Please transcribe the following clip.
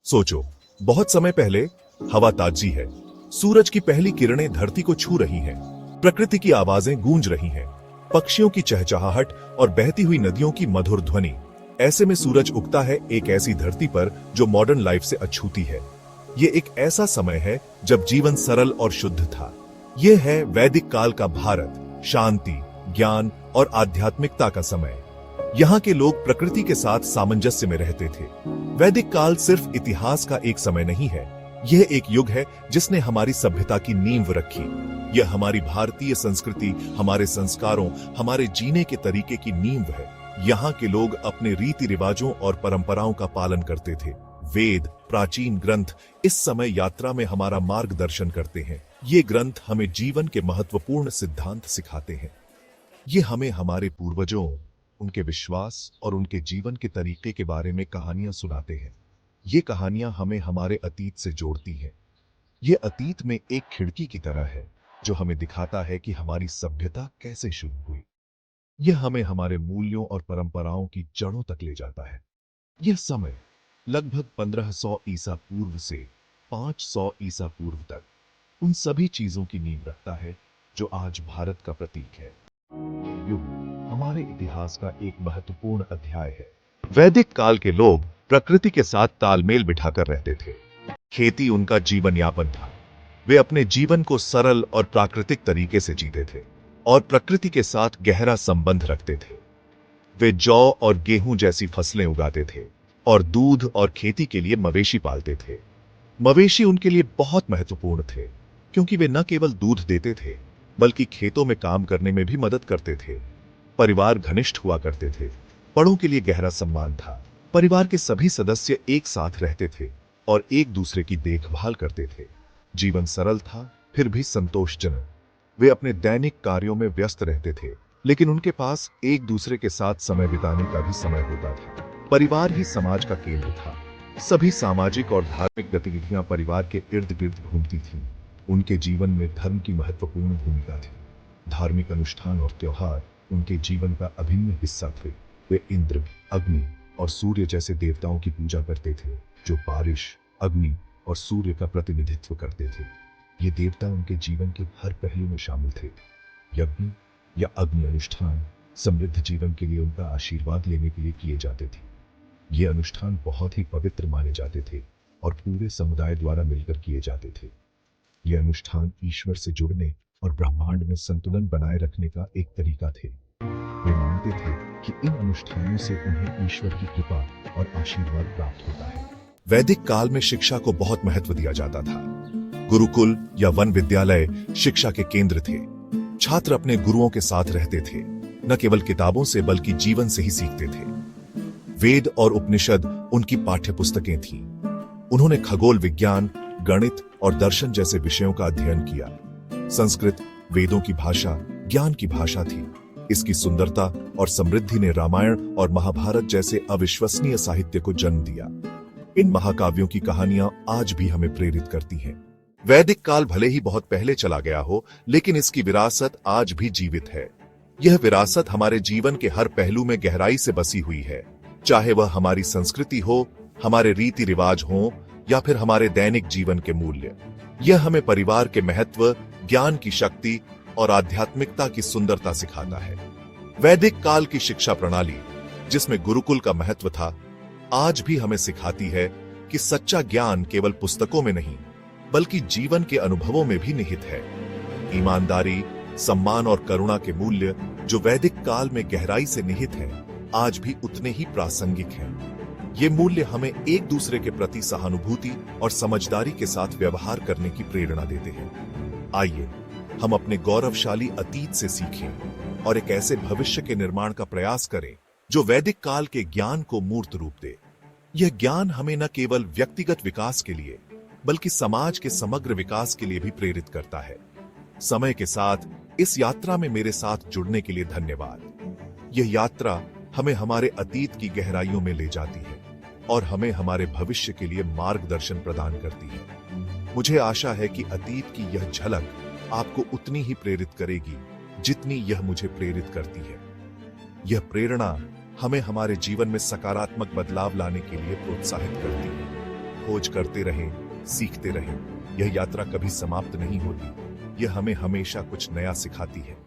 सोचो, बहुत समय पहले हवा ताजी है, सूरज की पहली किरणें धरती को छू रही हैं, प्रकृति की आवाजें गूंज रही हैं, पक्षियों की चहचहाहट और बहती हुई नदियों की मधुर ध्वनि। ऐसे में सूरज उगता है एक ऐसी धरती पर जो मॉडर्न लाइफ से अछूती है। ये एक ऐसा समय है जब जीवन सरल और शुद्ध था। यह है वैदिक काल का भारत, शांति, ज्ञान और आध्यात्मिकता का समय। यहाँ के लोग प्रकृति के साथ सामंजस्य में रहते थे। वैदिक काल सिर्फ इतिहास का एक समय नहीं है, यह एक युग है जिसने हमारी सभ्यता की नींव रखी। यह हमारी भारतीय संस्कृति, हमारे संस्कारों, हमारे जीने के तरीके की नींव है। यहाँ के लोग अपने रीति रिवाजों और परंपराओं का पालन करते थे। वेद, प्राचीन ग्रंथ इस समय यात्रा में हमारा मार्गदर्शन करते हैं। ये ग्रंथ हमें जीवन के महत्वपूर्ण सिद्धांत सिखाते हैं। ये हमें हमारे पूर्वजों, उनके विश्वास और उनके जीवन के तरीके के बारे में कहानियां सुनाते हैं। ये कहानियां हमें हमारे अतीत से जोड़ती हैं। ये अतीत में एक खिड़की की तरह है जो हमें दिखाता है कि हमारी सभ्यता कैसे शुरू हुई। यह हमें हमारे मूल्यों और परंपराओं की जड़ों तक ले जाता है। यह समय लगभग 1500 ईसा पूर्व से 500 ईसा पूर्व तक उन सभी चीजों की नींव रखता है जो आज भारत का प्रतीक है। युग हमारे इतिहास का एक महत्वपूर्ण अध्याय है। वैदिक काल के लोग प्रकृति के साथ तालमेल बिठाकर रहते थे। खेती उनका जीवन यापन था। वे अपने जीवन को सरल और प्राकृतिक तरीके से जीते थे और प्रकृति के साथ गहरा संबंध रखते थे। वे जौ और गेहूं जैसी फसलें उगाते थे और दूध और खेती के लिए मवेशी पालते थे। मवेशी उनके लिए बहुत महत्वपूर्ण थे क्योंकि वे न केवल दूध देते थे बल्कि खेतों में काम करने में भी मदद करते थे। परिवार घनिष्ठ हुआ करते थे। बड़ों के लिए गहरा सम्मान था। परिवार के सभी सदस्य एक साथ रहते थे और एक दूसरे की देखभाल करते थे। जीवन सरल था फिर भी संतोषजनक। वे अपने दैनिक कार्यों में व्यस्त रहते थे, लेकिन उनके पास एक दूसरे के साथ समय बिताने का भी समय होता था। परिवार ही समाज का केंद्र था। सभी सामाजिक और धार्मिक गतिविधियां परिवार के इर्द गिर्द घूमती थीं। उनके जीवन में धर्म की महत्वपूर्ण भूमिका थी। धार्मिक अनुष्ठान और त्योहार उनके जीवन का अभिन्न हिस्सा थे। वे इंद्र, अग्नि और सूर्य जैसे देवताओं की पूजा करते थे जो बारिश, अग्नि और सूर्य का प्रतिनिधित्व करते थे। ये देवता उनके जीवन के हर पहलू में शामिल थे। यज्ञ या अग्नि अनुष्ठान समृद्ध जीवन के लिए उनका आशीर्वाद लेने के लिए किए जाते थे। ये अनुष्ठान बहुत ही पवित्र माने जाते थे और पूरे समुदाय द्वारा मिलकर किए जाते थे। ये अनुष्ठान ईश्वर से जुड़ने और ब्रह्मांड में संतुलन बनाए रखने का एक तरीका थे। वे मानते थे कि इन अनुष्ठानों से उन्हें ईश्वर की कृपा और आशीर्वाद प्राप्त होता है। वैदिक काल में शिक्षा को बहुत महत्व दिया जाता था। गुरुकुल या वन विद्यालय शिक्षा के केंद्र थे। छात्र अपने गुरुओं के साथ रहते थे, न केवल किताबों से बल्कि जीवन से ही सीखते थे। वेद और उपनिषद उनकी पाठ्य पुस्तकें थीं। उन्होंने खगोल विज्ञान, गणित और दर्शन जैसे विषयों का अध्ययन किया। संस्कृत वेदों की भाषा, ज्ञान की भाषा थी। इसकी सुंदरता और समृद्धि ने रामायण और महाभारत जैसे अविश्वसनीय साहित्य को जन्म दिया। इन महाकाव्यों की कहानियां आज भी हमें प्रेरित करती हैं। वैदिक काल भले ही बहुत पहले चला गया हो, लेकिन इसकी विरासत आज भी जीवित है। यह विरासत हमारे जीवन के हर पहलू में गहराई से बसी हुई है, चाहे वह हमारी संस्कृति हो, हमारे रीति रिवाज हो या फिर हमारे दैनिक जीवन के मूल्य। यह हमें परिवार के महत्व, ज्ञान की शक्ति और आध्यात्मिकता की सुंदरता सिखाता है। वैदिक काल की शिक्षा प्रणाली, जिसमें गुरुकुल का महत्व था, आज भी हमें सिखाती है कि सच्चा ज्ञान केवल पुस्तकों में नहीं बल्कि जीवन के अनुभवों में भी निहित है। ईमानदारी, सम्मान और करुणा के मूल्य जो वैदिक काल में गहराई से निहित हैं, आज भी उतने ही प्रासंगिक हैं। ये मूल्य हमें एक दूसरे के प्रति सहानुभूति और समझदारी के साथ व्यवहार करने की प्रेरणा देते हैं। आइए हम अपने गौरवशाली अतीत से सीखें और एक ऐसे भविष्य के निर्माण का प्रयास करें जो वैदिक काल के ज्ञान को मूर्त रूप दे। यह ज्ञान हमें न केवल व्यक्तिगत विकास के लिए बल्कि समाज के समग्र विकास के लिए भी प्रेरित करता है। समय के साथ इस यात्रा में मेरे साथ जुड़ने के लिए धन्यवाद। यह यात्रा हमें हमारे अतीत की गहराइयों में ले जाती है और हमें हमारे भविष्य के लिए मार्गदर्शन प्रदान करती है। मुझे आशा है कि अतीत की यह झलक आपको उतनी ही प्रेरित करेगी जितनी यह मुझे प्रेरित करती है। यह प्रेरणा हमें हमारे जीवन में सकारात्मक बदलाव लाने के लिए प्रोत्साहित करती है। खोज करते रहें, सीखते रहें। यह यात्रा कभी समाप्त नहीं होती। यह हमें हमेशा कुछ नया सिखाती है।